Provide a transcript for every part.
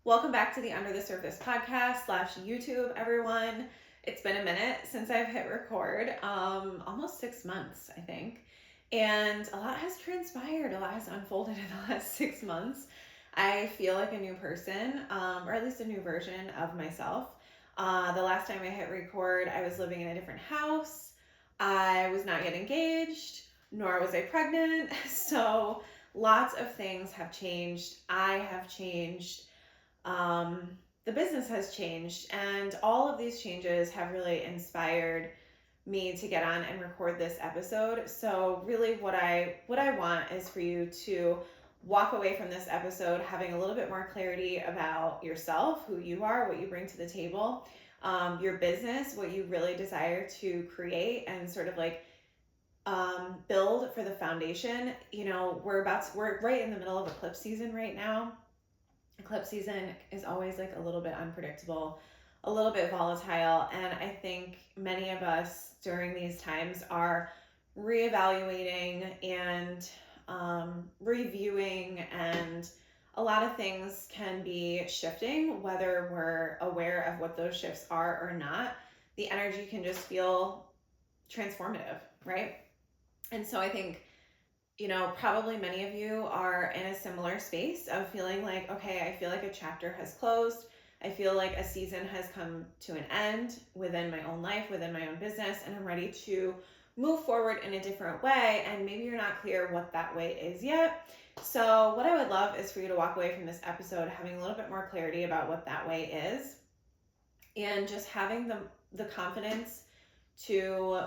Welcome back to the Under the Surface podcast / YouTube, everyone. It's been a minute since I've hit record, almost 6 months, I think. And a lot has transpired, a lot has unfolded in the last 6 months. I feel like a new person, or at least a new version of myself. The last time I hit record, I was living in a different house. I was not yet engaged, nor was I pregnant. So lots of things have changed. I have changed. The business has changed, and all of these changes have really inspired me to get on and record this episode. So really what I want is for you to walk away from this episode having a little bit more clarity about yourself, who you are, what you bring to the table, your business, what you really desire to create, and sort of like build for the foundation. We're right in the middle of eclipse season right now. Eclipse season is always like a little bit unpredictable, a little bit volatile, and I think many of us during these times are reevaluating and reviewing, and a lot of things can be shifting, whether we're aware of what those shifts are or not. The energy can just feel transformative, right? And so I think probably many of you are in a similar space of feeling like, okay, I feel like a chapter has closed. I feel like a season has come to an end within my own life, within my own business, and I'm ready to move forward in a different way. And maybe you're not clear what that way is yet. So what I would love is for you to walk away from this episode having a little bit more clarity about what that way is, and just having the confidence to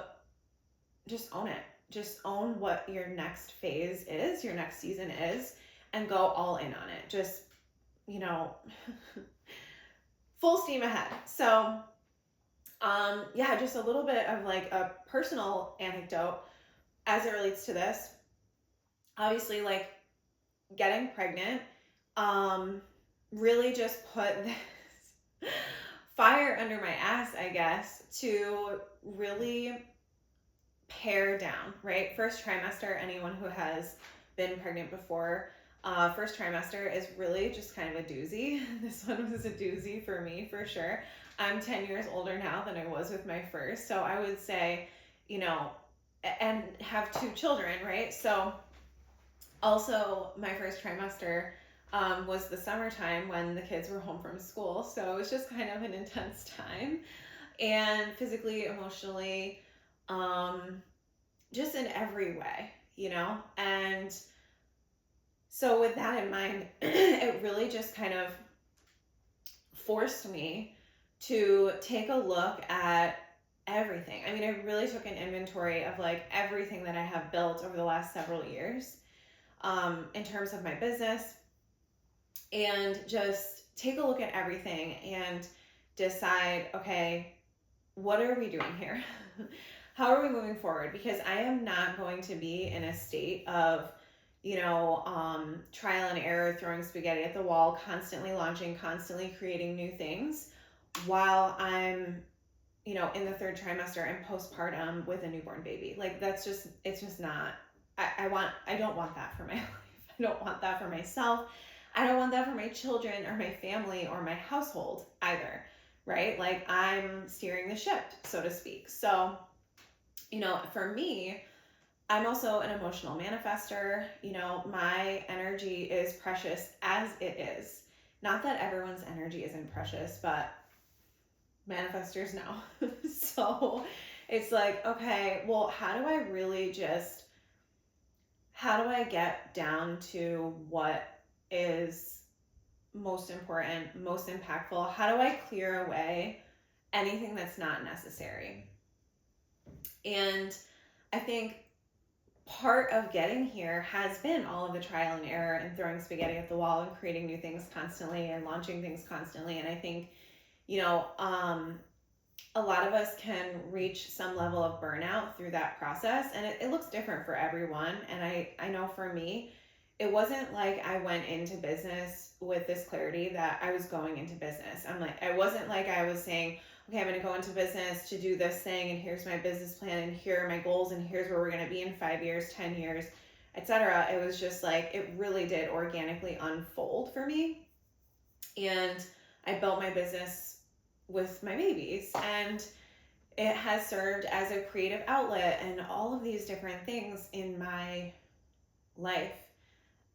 just own it. Just own what your next phase is, your next season is, and go all in on it. Just, full steam ahead. So, just a little bit of like a personal anecdote as it relates to this. Obviously, like getting pregnant, really just put this fire under my ass, I guess, to really pare down, right? First trimester, anyone who has been pregnant before, first trimester is really just kind of a doozy. This one was a doozy for me, for sure. I'm 10 years older now than I was with my first. So I would say, and have 2 children, right? So also my first trimester was the summertime when the kids were home from school. So it was just kind of an intense time, and physically, emotionally, just in every way, and so with that in mind, it really just kind of forced me to take a look at everything. I mean, I really took an inventory of like everything that I have built over the last several years, in terms of my business, and just take a look at everything and decide, okay, what are we doing here? How are we moving forward? Because I am not going to be in a state of, trial and error, throwing spaghetti at the wall, constantly launching, constantly creating new things while I'm, in the 3rd trimester and postpartum with a newborn baby. Like it's just not, I don't want that for my life. I don't want that for myself. I don't want that for my children or my family or my household either, right? Like I'm steering the ship, so to speak. So, for me, I'm also an emotional manifester. My energy is precious as it is. Not that everyone's energy isn't precious, but manifestors know. So it's like, okay, well, how do I get down to what is most important, most impactful? How do I clear away anything that's not necessary? And I think part of getting here has been all of the trial and error and throwing spaghetti at the wall and creating new things constantly and launching things constantly. And I think, a lot of us can reach some level of burnout through that process, and it looks different for everyone. And I know for me, it wasn't like I went into business with this clarity that I was going into business. It wasn't like I was saying, okay, I'm going to go into business to do this thing, and here's my business plan, and here are my goals, and here's where we're going to be in 5 years, 10 years, etc. It was just like, it really did organically unfold for me. And I built my business with my babies, and it has served as a creative outlet and all of these different things in my life.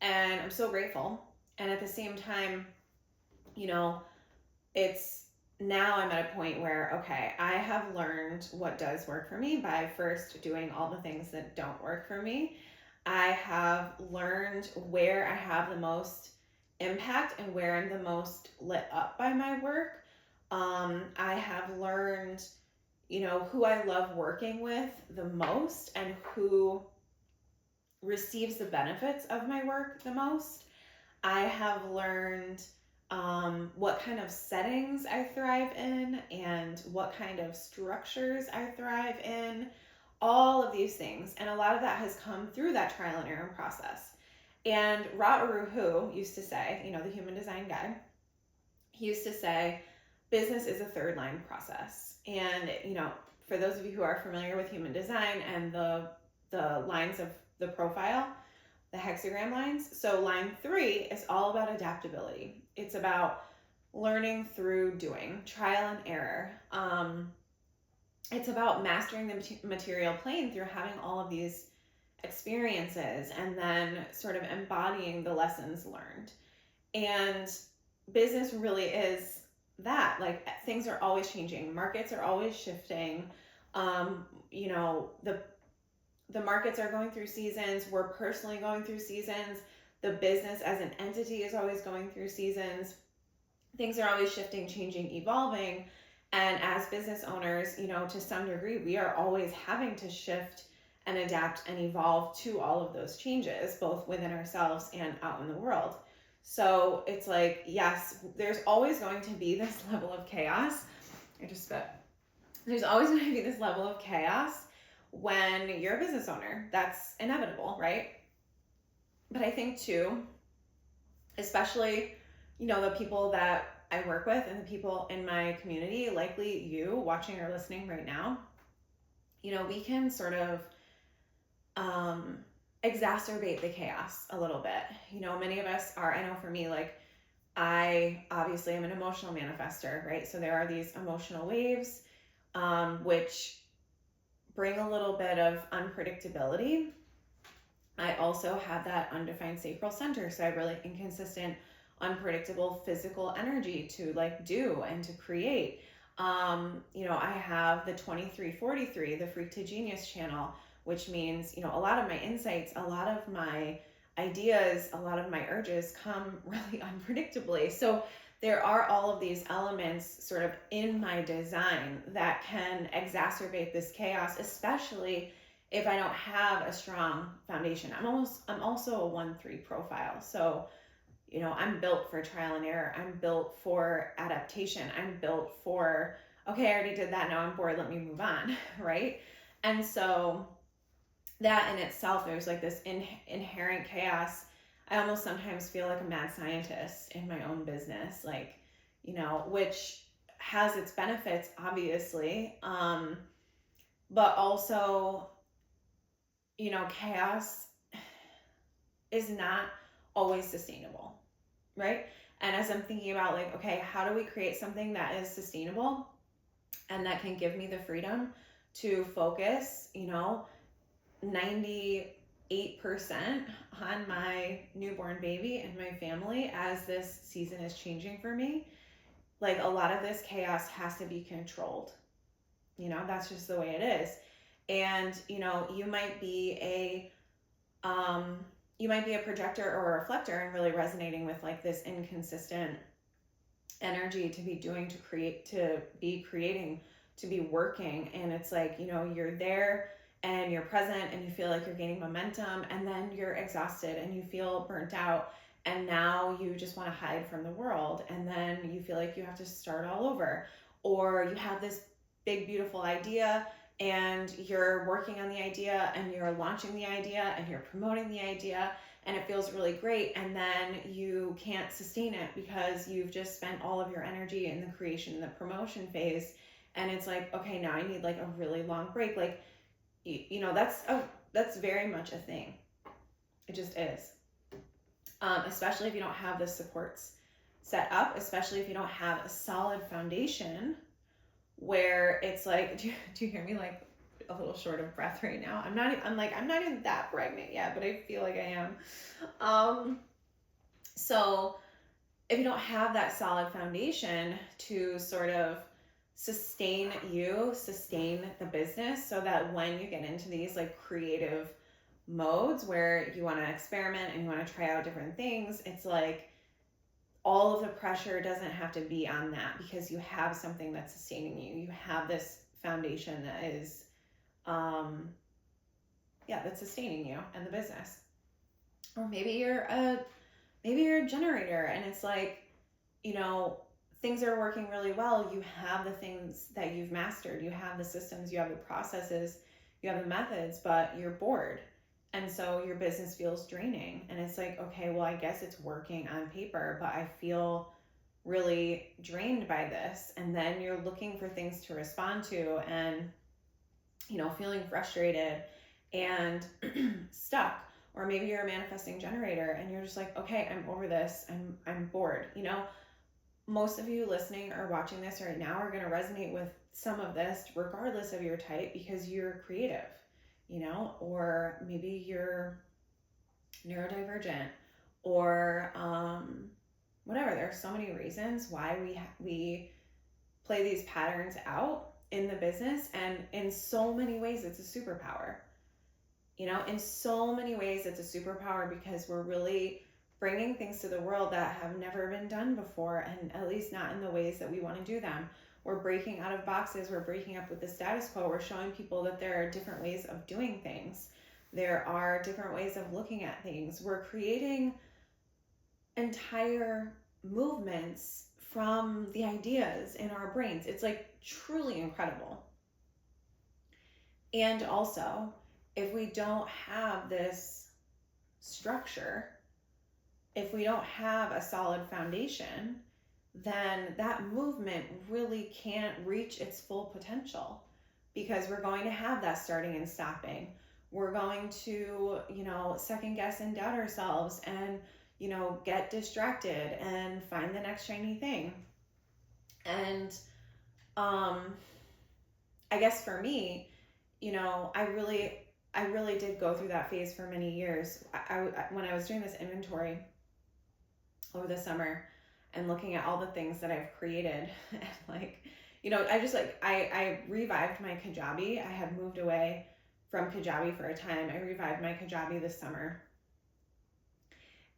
And I'm so grateful. And at the same time, you know, it's now I'm at a point where, okay, I have learned what does work for me by first doing all the things that don't work for me. I have learned where I have the most impact and where I'm the most lit up by my work. I have learned, who I love working with the most and who receives the benefits of my work the most. I have learned what kind of settings I thrive in and what kind of structures I thrive in, all of these things. And a lot of that has come through that trial and error process. And Ra Uru Hu used to say, the human design guy, he used to say, business is a third line process. And, for those of you who are familiar with human design and the lines of the profile, the hexagram lines. So line 3 is all about adaptability. It's about learning through doing, trial and error. It's about mastering the material plane through having all of these experiences and then sort of embodying the lessons learned. And business really is that. Like, things are always changing. Markets are always shifting. The markets are going through seasons. We're personally going through seasons. The business as an entity is always going through seasons. Things are always shifting, changing, evolving. And as business owners, to some degree, we are always having to shift and adapt and evolve to all of those changes, both within ourselves and out in the world. So it's like, yes, there's always going to be this level of chaos. There's always going to be this level of chaos when you're a business owner. That's inevitable, right? But I think too, especially, the people that I work with and the people in my community, likely you watching or listening right now, we can sort of exacerbate the chaos a little bit. Many of us are, I know for me, like, I obviously am an emotional manifester, right? So there are these emotional waves, which bring a little bit of unpredictability. I also have that undefined sacral center, so I have really inconsistent, unpredictable physical energy to do and to create. I have the 2343, the Freak to Genius channel, which means, a lot of my insights, a lot of my ideas, a lot of my urges come really unpredictably. So there are all of these elements sort of in my design that can exacerbate this chaos, especially if I don't have a strong foundation. I'm also a 1-3 profile. So, I'm built for trial and error. I'm built for adaptation. I'm built for, okay, I already did that. Now I'm bored. Let me move on. Right. And so that in itself, there's this inherent chaos. I almost sometimes feel like a mad scientist in my own business, which has its benefits, obviously. But also, chaos is not always sustainable, right? And as I'm thinking about okay, how do we create something that is sustainable and that can give me the freedom to focus, 98% on my newborn baby and my family as this season is changing for me. A lot of this chaos has to be controlled. That's just the way it is. And, you might be a projector or a reflector and really resonating with this inconsistent energy to be doing, to create, to be creating, to be working. And it's you're there and you're present and you feel like you're gaining momentum, and then you're exhausted and you feel burnt out, and now you just want to hide from the world, and then you feel like you have to start all over. Or you have this big beautiful idea and you're working on the idea and you're launching the idea and you're promoting the idea and it feels really great, and then you can't sustain it because you've just spent all of your energy in the creation and the promotion phase, and it's okay, now I need a really long break. That's very much a thing. It just is. Especially if you don't have the supports set up, especially if you don't have a solid foundation where it's like, do you hear me like a little short of breath right now? I'm not even that pregnant yet, but I feel like I am. So if you don't have that solid foundation to sort of sustain the business, so that when you get into these like creative modes where you want to experiment and you want to try out different things, it's like all of the pressure doesn't have to be on that, because you have something that's sustaining you. You have this foundation that is, that's sustaining you and the business. Or maybe you're a generator and it's like, things are working really well. You have the things that you've mastered. You have the systems, you have the processes, you have the methods, but you're bored. And so your business feels draining. And it's like, okay, well, I guess it's working on paper, but I feel really drained by this. And then you're looking for things to respond to and, feeling frustrated and stuck. Or maybe you're a manifesting generator and you're just like, okay, I'm over this. I'm bored. Most of you listening or watching this right now are going to resonate with some of this regardless of your type, because you're creative, or maybe you're neurodivergent, or whatever. There are so many reasons why we play these patterns out in the business, and in so many ways it's a superpower. In so many ways it's a superpower, because we're really bringing things to the world that have never been done before, and at least not in the ways that we want to do them. We're breaking out of boxes. We're breaking up with the status quo. We're showing people that there are different ways of doing things. There are different ways of looking at things. We're creating entire movements from the ideas in our brains. It's like truly incredible. And also, if we don't have this structure, if we don't have a solid foundation, then that movement really can't reach its full potential, because we're going to have that starting and stopping. We're going to, second guess and doubt ourselves and, get distracted and find the next shiny thing. And I guess for me, I really did go through that phase for many years. When I was doing this inventory over the summer and looking at all the things that I've created, and I revived my Kajabi. I had moved away from Kajabi for a time. I revived my Kajabi this summer.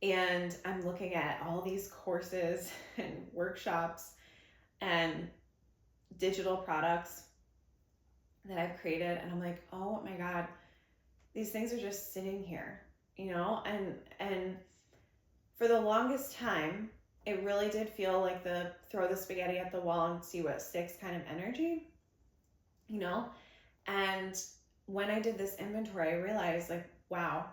And I'm looking at all these courses and workshops and digital products that I've created. And I'm like, oh my God, these things are just sitting here, and for the longest time, it really did feel like the throw the spaghetti at the wall and see what sticks kind of energy, and when I did this inventory, I realized wow,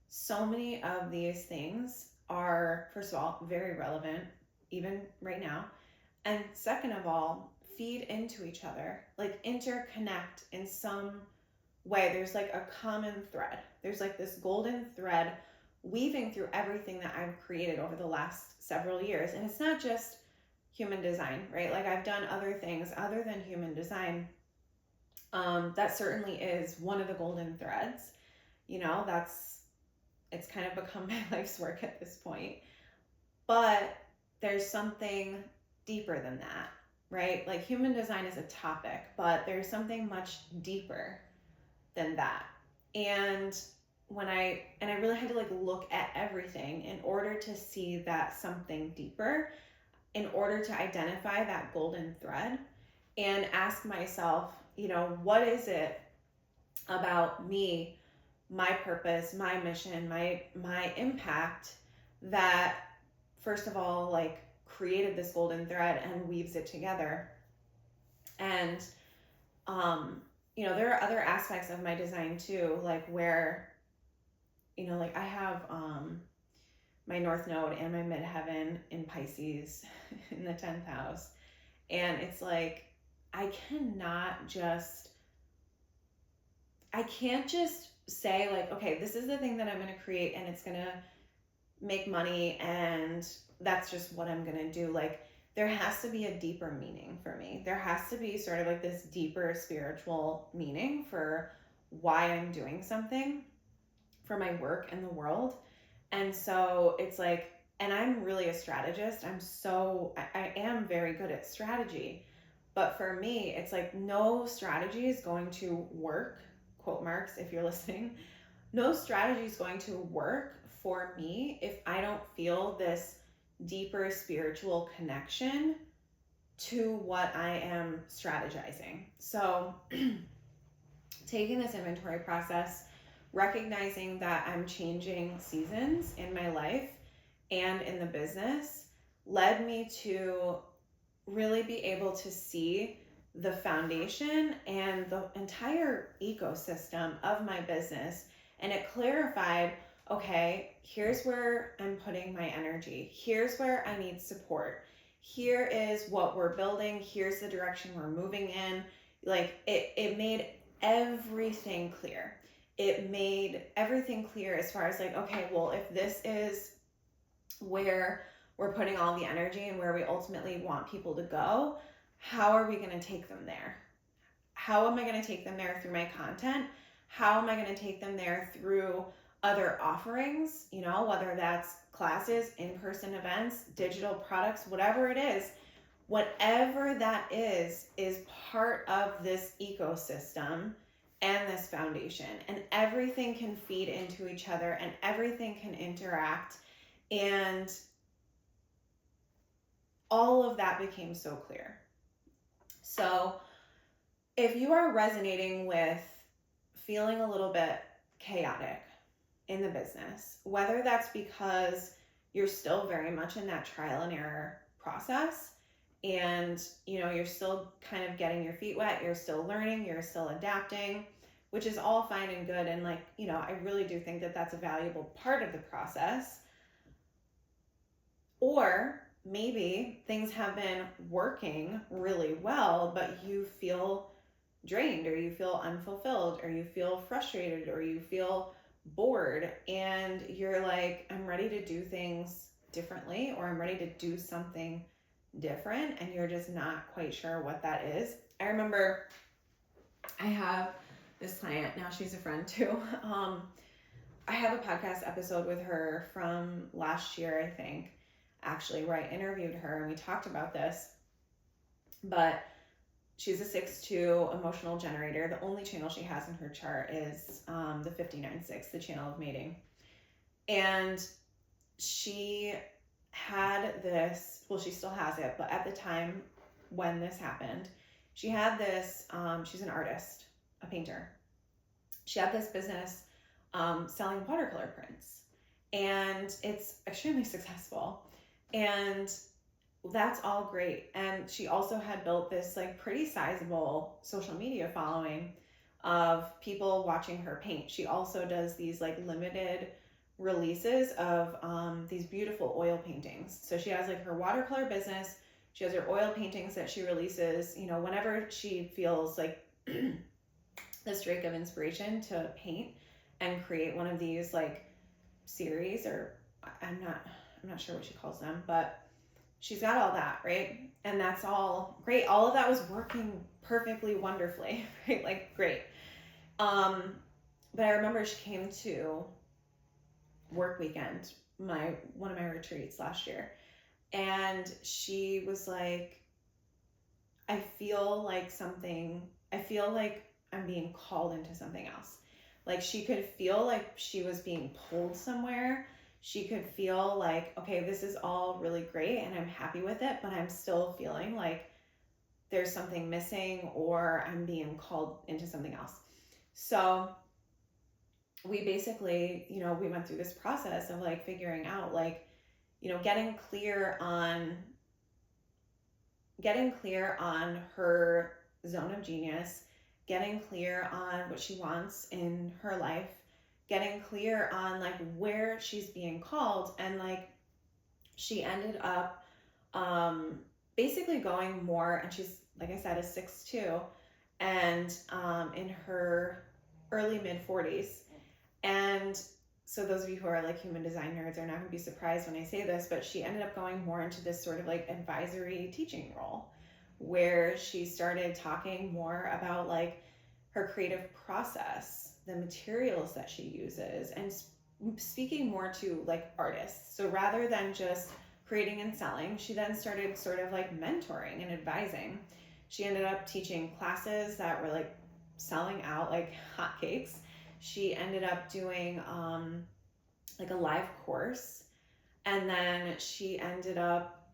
so many of these things are, first of all, very relevant even right now, and second of all, feed into each other, interconnect in some way. There's a common thread. There's this golden thread weaving through everything that I've created over the last several years. And it's not just human design, right? I've done other things other than human design. That certainly is one of the golden threads. It's kind of become my life's work at this point. But there's something deeper than that, right? Human design is a topic, but there's something much deeper than that. And I really had to look at everything in order to see that something deeper, in order to identify that golden thread, and ask myself, what is it about me, my purpose, my mission, my impact that, first of all, created this golden thread and weaves it together. And there are other aspects of my design too, where I have my North Node and my Midheaven in Pisces in the 10th house. And it's I can't just say okay, this is the thing that I'm going to create and it's going to make money and that's just what I'm going to do. Like, there has to be a deeper meaning for me. There has to be sort of like this deeper spiritual meaning for why I'm doing something, for my work in the world. And so it's like, and I'm really a strategist. I am very good at strategy. But for me, it's like no strategy is going to work, quote marks, if you're listening. No strategy is going to work for me if I don't feel this deeper spiritual connection to what I am strategizing. So taking this inventory process, recognizing that I'm changing seasons in my life and in the business, led me to really be able to see the foundation and the entire ecosystem of my business. And it clarified, okay, here's where I'm putting my energy. Here's where I need support. Here is what we're building. Here's the direction we're moving in. Like, it made everything clear. It made everything clear as far as like, okay, well, if this is where we're putting all the energy and where we ultimately want people to go, how are we going to take them there? How am I going to take them there through my content? How am I going to take them there through other offerings, whether that's classes, in-person events, digital products, whatever it is, whatever that is part of this ecosystem and this foundation, and everything can feed into each other and everything can interact. And all of that became so clear. So if you are resonating with feeling a little bit chaotic in the business, whether that's because you're still very much in that trial and error process and you're still kind of getting your feet wet, you're still learning, you're still adapting, which is all fine and good, and I really do think that that's a valuable part of the process. Or maybe things have been working really well, but you feel drained, or you feel unfulfilled, or you feel frustrated, or you feel bored, and you're like, I'm ready to do things differently, or I'm ready to do something different, and you're just not quite sure what that is. I remember I have this client, now she's a friend too. I have a podcast episode with her from last year, I think, actually, where I interviewed her and we talked about this. But she's a 6'2" emotional generator. The only channel she has in her chart is the 59-6, the channel of mating. And she had this, well, she still has it, but at the time when this happened, she had this, she's an artist, a painter. She had this business selling watercolor prints, and it's extremely successful. And that's all great. And she also had built this like pretty sizable social media following of people watching her paint. She also does these like limited releases of these beautiful oil paintings. So she has like her watercolor business. She has her oil paintings that she releases, whenever she feels like the streak of inspiration to paint and create one of these like series, or I'm not sure what she calls them, but she's got all that, right? And that's all great. All of that was working perfectly, wonderfully, right? Like, great. But I remember she came to work weekend, one of my retreats last year, and she was like, I feel like I'm being called into something else. Like, she could feel like she was being pulled somewhere. She could feel like, okay, this is all really great and I'm happy with it, but I'm still feeling like there's something missing, or I'm being called into something else. So we basically, we went through this process of like figuring out, like, getting clear on her zone of genius, getting clear on what she wants in her life, getting clear on like where she's being called. And like, she ended up basically going more, and she's, like I said, a 6'2", and in her early mid 40s. And so those of you who are like human design nerds are not going to be surprised when I say this, but she ended up going more into this sort of like advisory teaching role, where she started talking more about like her creative process, the materials that she uses, and speaking more to like artists. So rather than just creating and selling, she then started sort of like mentoring and advising. She ended up teaching classes that were like selling out like hotcakes. She ended up doing like a live course, and then she ended up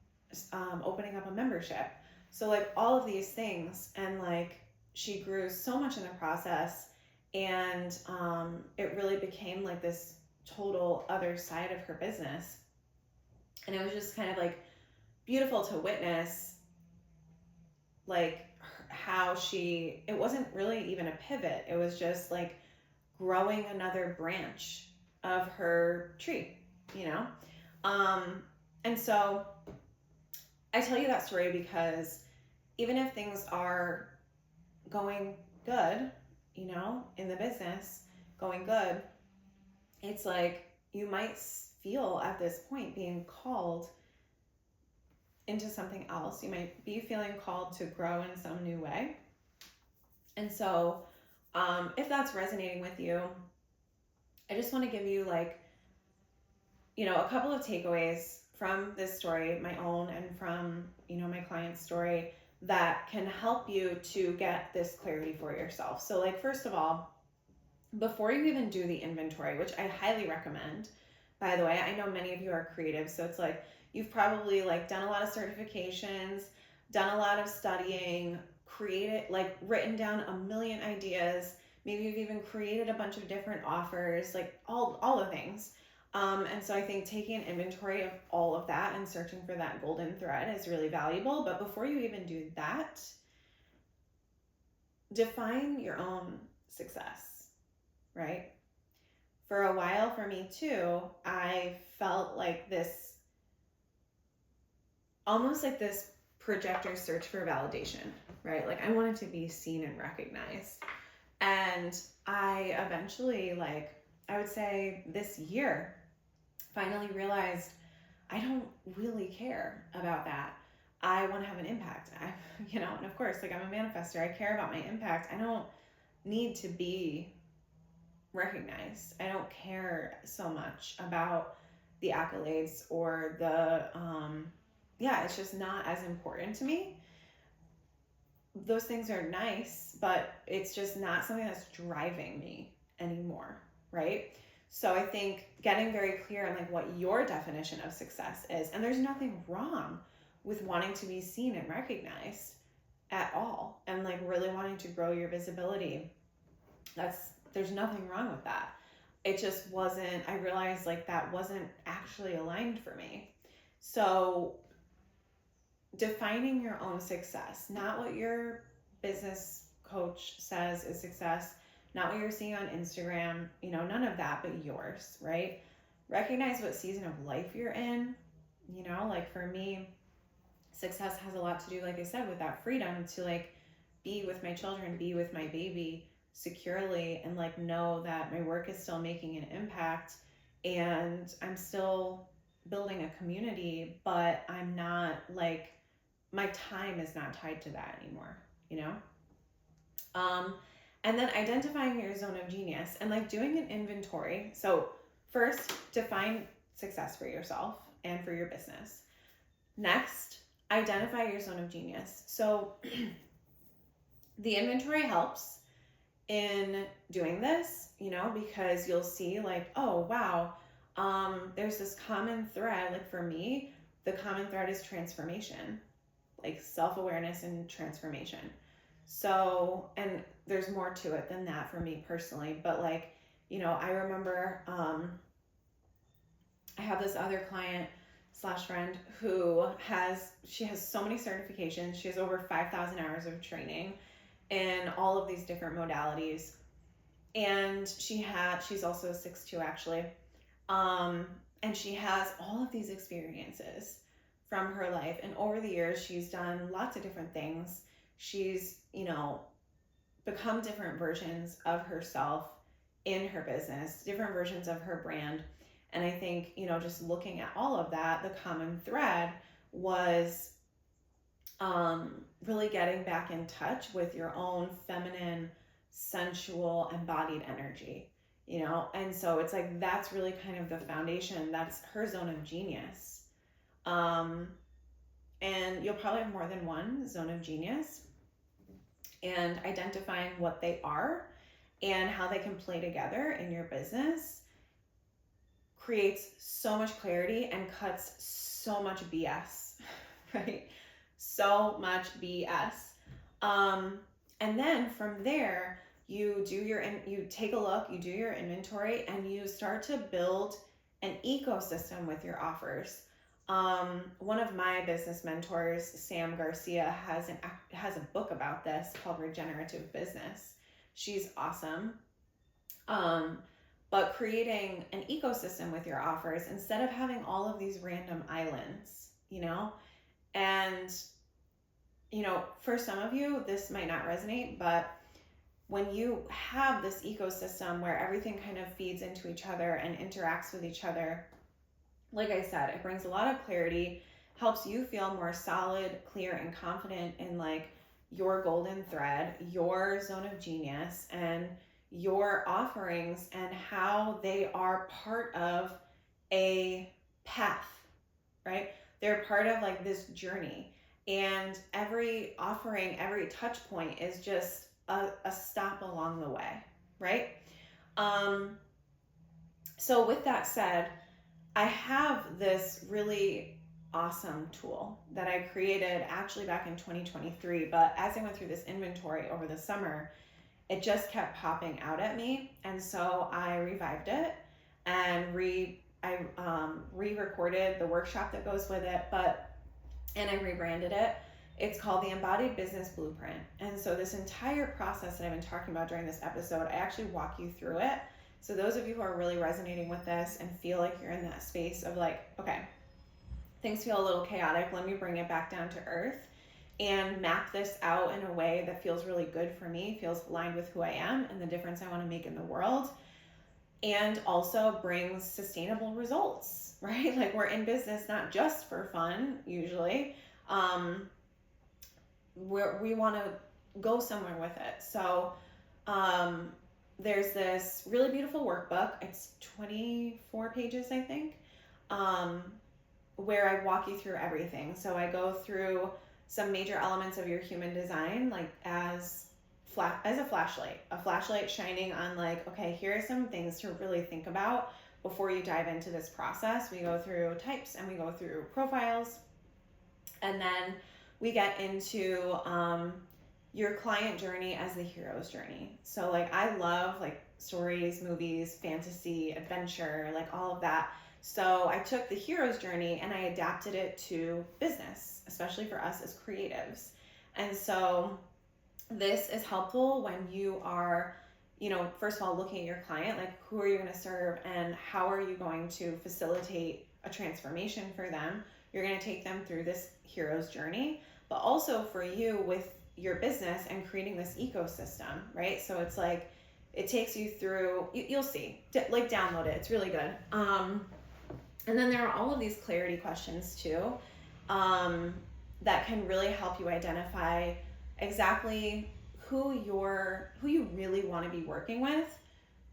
opening up a membership. So like all of these things, and like she grew so much in the process, and it really became like this total other side of her business. And it was just kind of like beautiful to witness, like how it wasn't really even a pivot. It was just like growing another branch of her tree, you know? And so I tell you that story because even if things are going good, you know, in the business, going good, it's like you might feel at this point being called into something else. You might be feeling called to grow in some new way. And so if that's resonating with you, I just want to give you like, you know, a couple of takeaways from this story, my own and from, you know, my client's story, that can help you to get this clarity for yourself. So like, first of all, before you even do the inventory, which I highly recommend, by the way, I know many of you are creative, so it's like you've probably like done a lot of certifications, done a lot of studying, written down a million ideas. Maybe you've even created a bunch of different offers, like all the things. And so I think taking an inventory of all of that and searching for that golden thread is really valuable. But before you even do that, define your own success, right? For a while, for me too, I felt like this, almost like this projector search for validation, right? Like I wanted to be seen and recognized. And I eventually, like, I would say this year, finally realized I don't really care about that. I want to have an impact. And of course, like I'm a manifestor, I care about my impact. I don't need to be recognized. I don't care so much about the accolades or it's just not as important to me. Those things are nice, but it's just not something that's driving me anymore, right? So I think getting very clear on like what your definition of success is, and there's nothing wrong with wanting to be seen and recognized at all, and like really wanting to grow your visibility. There's nothing wrong with that. It just wasn't, I realized like that wasn't actually aligned for me. So defining your own success, not what your business coach says is success, not what you're seeing on Instagram, none of that, but yours, right? Recognize what season of life you're in. Like for me, success has a lot to do, like I said, with that freedom to like be with my children, be with my baby securely, and like know that my work is still making an impact and I'm still building a community, but I'm not like, my time is not tied to that anymore, and then identifying your zone of genius and like doing an inventory. So first, define success for yourself and for your business. Next, identify your zone of genius. So the inventory helps in doing this, because you'll see like, oh, wow, there's this common thread. Like for me, the common thread is transformation, like self-awareness and transformation. So, and there's more to it than that for me personally, but like, I remember, I have this other client / friend who has so many certifications. She has over 5,000 hours of training in all of these different modalities. And she's also a 6'2" actually. And she has all of these experiences from her life. And over the years, she's done lots of different things. She's, become different versions of herself in her business, different versions of her brand. And I think, just looking at all of that, the common thread was really getting back in touch with your own feminine, sensual, embodied energy, And so it's like, that's really kind of the foundation. That's her zone of genius. And you'll probably have more than one zone of genius, and identifying what they are and how they can play together in your business creates so much clarity and cuts so much BS, right? So much BS. And then from there, you take a look, you do your inventory, and you start to build an ecosystem with your offers. One of my business mentors, Sam Garcia, has a book about this called Regenerative Business. She's awesome. But creating an ecosystem with your offers instead of having all of these random islands, and, for some of you, this might not resonate, but when you have this ecosystem where everything kind of feeds into each other and interacts with each other, like I said, it brings a lot of clarity, helps you feel more solid, clear, and confident in like your golden thread, your zone of genius, and your offerings and how they are part of a path, right? They're part of like this journey, and every offering, every touch point is just a stop along the way, right? So with that said, I have this really awesome tool that I created actually back in 2023, but as I went through this inventory over the summer, it just kept popping out at me. And so I revived it and re-recorded the workshop that goes with it, and I rebranded it. It's called the Embodied Business Blueprint. And so this entire process that I've been talking about during this episode, I actually walk you through it. So those of you who are really resonating with this and feel like you're in that space of like, okay, things feel a little chaotic, let me bring it back down to earth and map this out in a way that feels really good for me, feels aligned with who I am and the difference I want to make in the world, and also brings sustainable results, right? Like, we're in business not just for fun, usually. We want to go somewhere with it. So there's this really beautiful workbook. It's 24 pages, I think, where I walk you through everything. So I go through some major elements of your human design, like as a flashlight shining on like, okay, here are some things to really think about before you dive into this process. We go through types and we go through profiles, and then we get into your client journey as the hero's journey. So like, I love like stories, movies, fantasy, adventure, like all of that. So I took the hero's journey and I adapted it to business, especially for us as creatives. And so this is helpful when you are, first of all, looking at your client, like who are you going to serve and how are you going to facilitate a transformation for them? You're going to take them through this hero's journey, but also for you with your business and creating this ecosystem, right? So it's like, it takes you through, you'll see, like download it. It's really good. And then there are all of these clarity questions too, that can really help you identify exactly who you really want to be working with,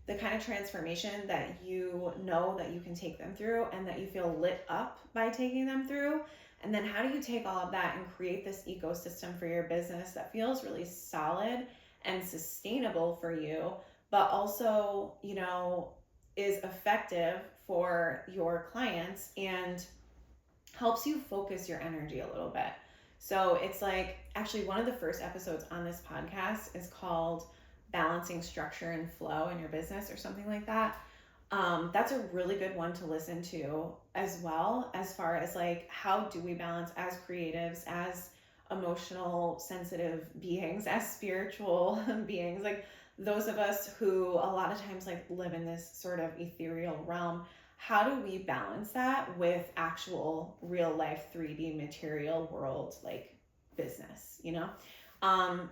the kind of transformation that you know that you can take them through and that you feel lit up by taking them through. And then how do you take all of that and create this ecosystem for your business that feels really solid and sustainable for you, but also, is effective for your clients and helps you focus your energy a little bit. So it's like, actually one of the first episodes on this podcast is called Balancing Structure and Flow in Your Business or something like that. That's a really good one to listen to as well, as far as like, how do we balance as creatives, as emotional, sensitive beings, as spiritual beings, like those of us who a lot of times like live in this sort of ethereal realm. How do we balance that with actual real life 3D material world, like business,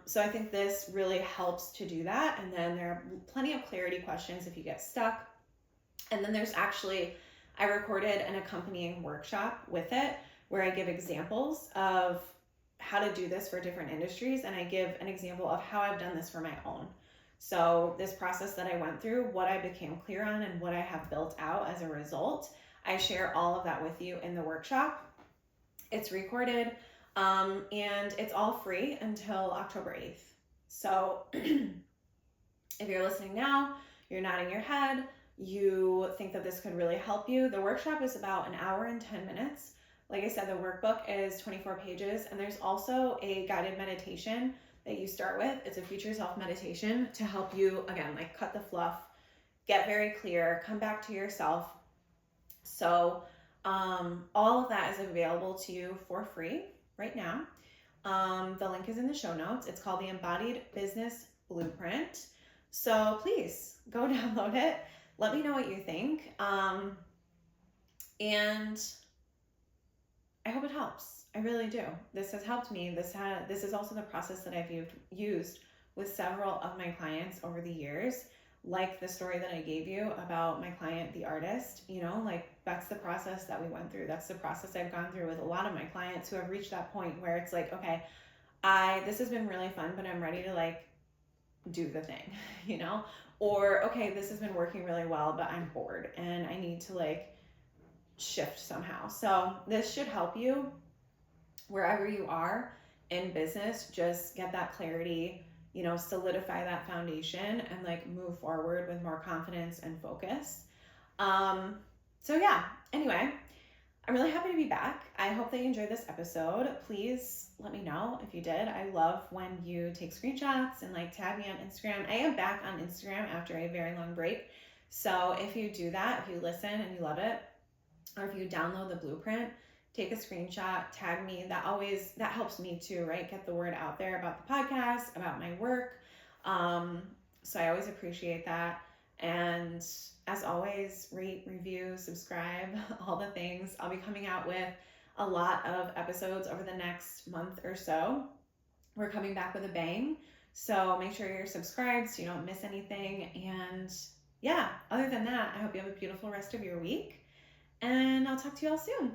So I think this really helps to do that. And then there are plenty of clarity questions if you get stuck. And then there's actually, I recorded an accompanying workshop with it where I give examples of how to do this for different industries. And I give an example of how I've done this for my own. So this process that I went through, what I became clear on and what I have built out as a result, I share all of that with you in the workshop. It's recorded, and it's all free until October 8th. So if you're listening now, you're nodding your head, you think that this could really help you. The workshop is about an hour and 10 minutes. Like I said, the workbook is 24 pages, and there's also a guided meditation that you start with. It's a future self meditation to help you, again, like cut the fluff, get very clear, come back to yourself. So all of that is available to you for free right now. The link is in the show notes. It's called the Embodied Business Blueprint. So please go download it. Let me know what you think. And I hope it helps. I really do. This has helped me. This is also the process that I've used with several of my clients over the years. Like the story that I gave you about my client, the artist, like that's the process that we went through. That's the process I've gone through with a lot of my clients who have reached that point where it's like, okay, this has been really fun, but I'm ready to like do the thing, or okay, this has been working really well, but I'm bored and I need to like shift somehow. So this should help you wherever you are in business. Just get that clarity, solidify that foundation and like move forward with more confidence and focus. So yeah, anyway, I'm really happy to be back. I hope that you enjoyed this episode. Please let me know if you did. I love when you take screenshots and like tag me on Instagram. I am back on Instagram after a very long break. So if you do that, if you listen and you love it, or if you download the blueprint, take a screenshot, tag me. That helps me too, right? Get the word out there about the podcast, about my work. So I always appreciate that. And as always, rate, review, subscribe, all the things. I'll be coming out with a lot of episodes over the next month or so. We're coming back with a bang. So make sure you're subscribed so you don't miss anything. And yeah, other than that, I hope you have a beautiful rest of your week. And I'll talk to you all soon.